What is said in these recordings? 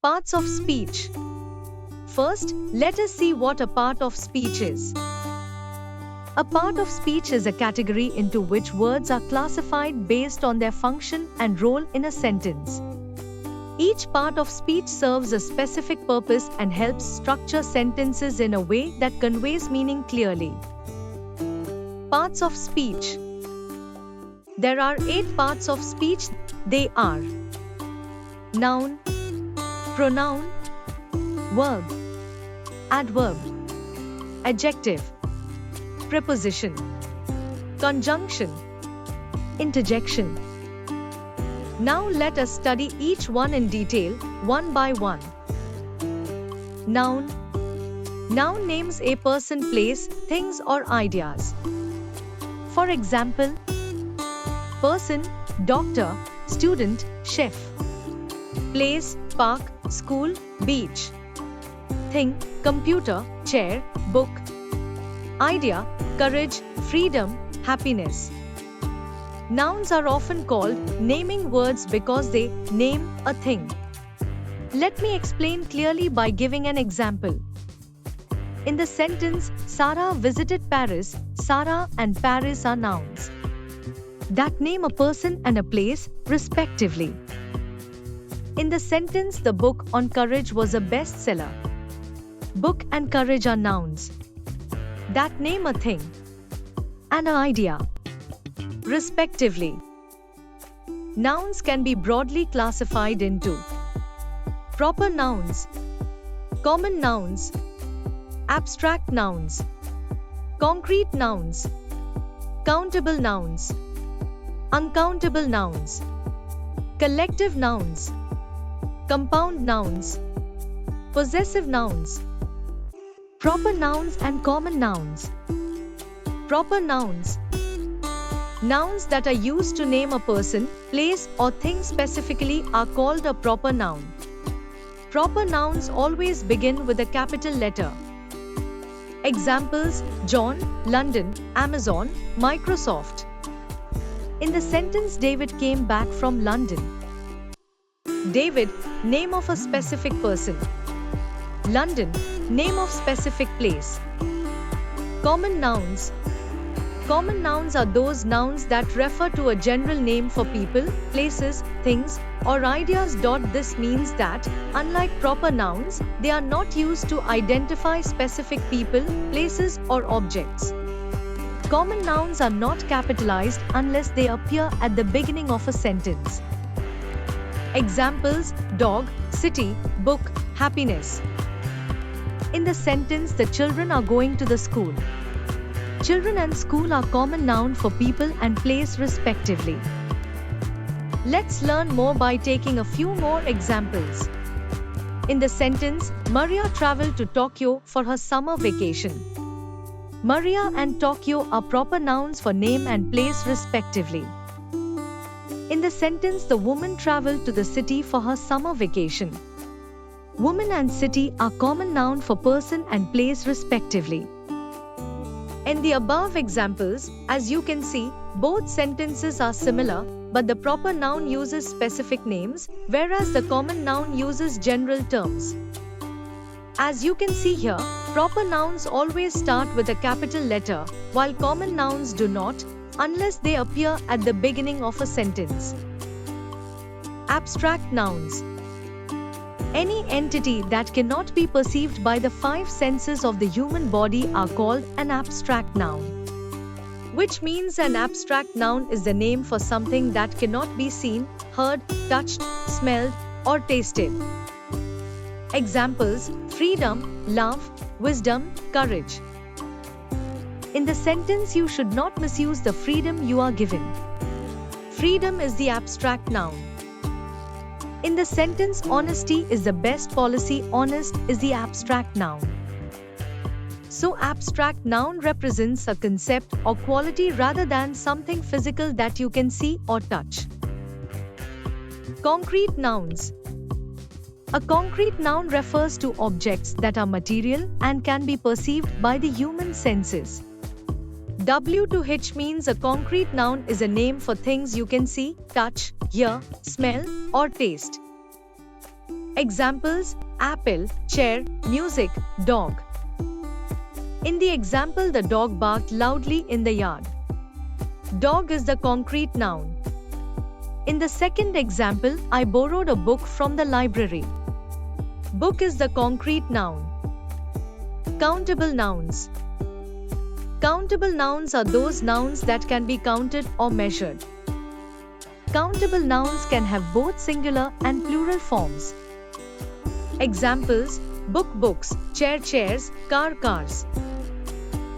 Parts of speech. First, let us see what a part of speech is. A part of speech is a category into which words are classified based on their function and role in a sentence. Each part of speech serves a specific purpose and helps structure sentences in a way that conveys meaning clearly. Parts of speech. There are 8 parts of speech. They are noun, pronoun, verb, adverb, adjective, preposition, conjunction, interjection. Now let us study each one in detail, one by one. Noun. Noun names a person, place, things or ideas. For example, person, doctor, student, chef. Place, park, school, beach. Thing, computer, chair, book. Idea, courage, freedom, happiness. Nouns are often called naming words because they name a thing. Let me explain clearly by giving an example. In the sentence, Sarah visited Paris, Sarah and Paris are nouns that name a person and a place, respectively. In the sentence, the book on courage was a bestseller. Book and courage are nouns that name a thing and an idea, respectively. Nouns can be broadly classified into proper nouns, common nouns, abstract nouns, concrete nouns, countable nouns, uncountable nouns, collective nouns, compound nouns, possessive nouns. Proper nouns and common nouns. Proper nouns. Nouns that are used to name a person, place or thing specifically are called a proper noun. Proper nouns always begin with a capital letter. Examples: John, London, Amazon, Microsoft. In the sentence, David came back from London. David, name of a specific person. London, name of specific place. Common nouns. Common nouns are those nouns that refer to a general name for people, places, things, or ideas. This means that, unlike proper nouns, they are not used to identify specific people, places, or objects. Common nouns are not capitalized unless they appear at the beginning of a sentence. Examples: dog, city, book, happiness. In the sentence, the children are going to the school. Children and school are common noun for people and place respectively. Let's learn more by taking a few more examples. In the sentence, Maria traveled to Tokyo for her summer vacation. Maria and Tokyo are proper nouns for name and place respectively. In the sentence, the woman traveled to the city for her summer vacation. Woman and city are common noun for person and place respectively. In the above examples, as you can see, both sentences are similar, but the proper noun uses specific names, whereas the common noun uses general terms. As you can see here, proper nouns always start with a capital letter, while common nouns do not, unless they appear at the beginning of a sentence. Abstract nouns. Any entity that cannot be perceived by the 5 senses of the human body are called an abstract noun. Which means an abstract noun is the name for something that cannot be seen, heard, touched, smelled, or tasted. Examples: freedom, love, wisdom, courage. In the sentence, you should not misuse the freedom you are given. Freedom is the abstract noun. In the sentence, honesty is the best policy. Honest is the abstract noun. So, abstract noun represents a concept or quality rather than something physical that you can see or touch. Concrete nouns. A concrete noun refers to objects that are material and can be perceived by the human senses. W2H means a concrete noun is a name for things you can see, touch, hear, smell, or taste. Examples: apple, chair, music, dog. In the example, the dog barked loudly in the yard. Dog is the concrete noun. In the second example, I borrowed a book from the library. Book is the concrete noun. Countable nouns. Countable nouns are those nouns that can be counted or measured. Countable nouns can have both singular and plural forms. Examples: book, books, chair, chairs, car, cars.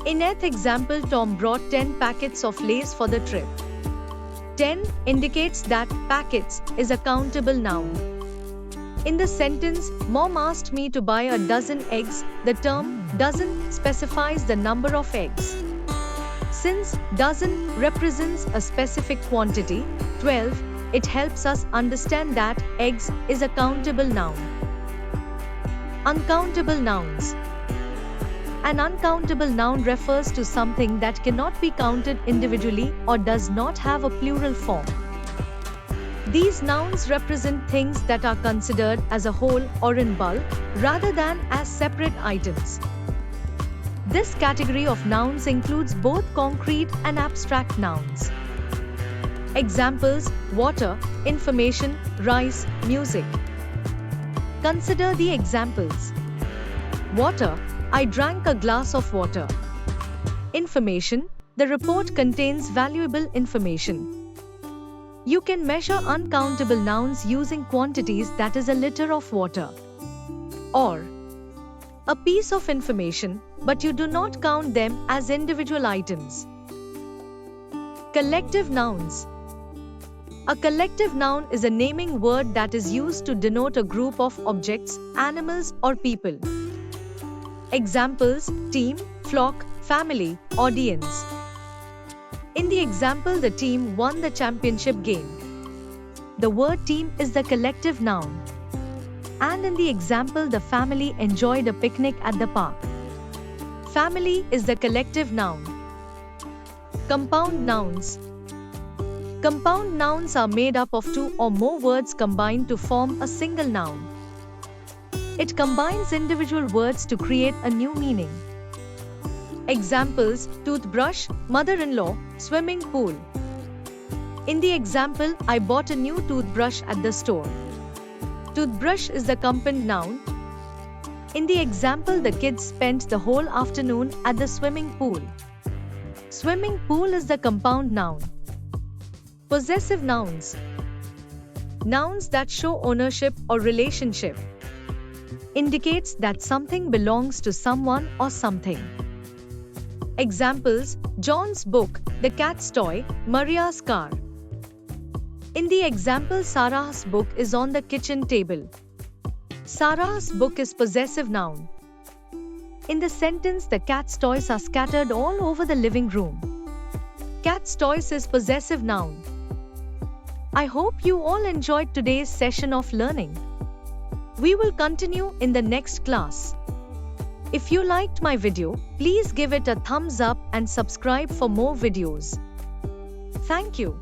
In eighth example, Tom brought 10 packets of Lay's for the trip. 10 indicates that packets is a countable noun. In the sentence, Mom asked me to buy a dozen eggs, the term dozen specifies the number of eggs. Since dozen represents a specific quantity, 12, it helps us understand that eggs is a countable noun. Uncountable nouns. An uncountable noun refers to something that cannot be counted individually or does not have a plural form. These nouns represent things that are considered as a whole or in bulk, rather than as separate items. This category of nouns includes both concrete and abstract nouns. Examples: water, information, rice, music. Consider the examples. Water: I drank a glass of water. Information: the report contains valuable information. You can measure uncountable nouns using quantities, that is, a liter of water or a piece of information, but you do not count them as individual items. Collective nouns. A collective noun is a naming word that is used to denote a group of objects, animals, or people. Examples: team, flock, family, audience. In the example, the team won the championship game. The word team is the collective noun. And in the example, the family enjoyed a picnic at the park. Family is the collective noun. Compound nouns. Compound nouns are made up of two or more words combined to form a single noun. It combines individual words to create a new meaning. Examples: toothbrush, mother-in-law, swimming pool. In the example, I bought a new toothbrush at the store. Toothbrush is the compound noun. In the example, the kids spent the whole afternoon at the swimming pool. Swimming pool is the compound noun. Possessive nouns. Nouns that show ownership or relationship. Indicates that something belongs to someone or something. Examples: John's book, the cat's toy, Maria's car. In the example, Sarah's book is on the kitchen table. Sarah's book is possessive noun. In the sentence, the cat's toys are scattered all over the living room. Cat's toys is possessive noun. I hope you all enjoyed today's session of learning. We will continue in the next class. If you liked my video, please give it a thumbs up and subscribe for more videos. Thank you.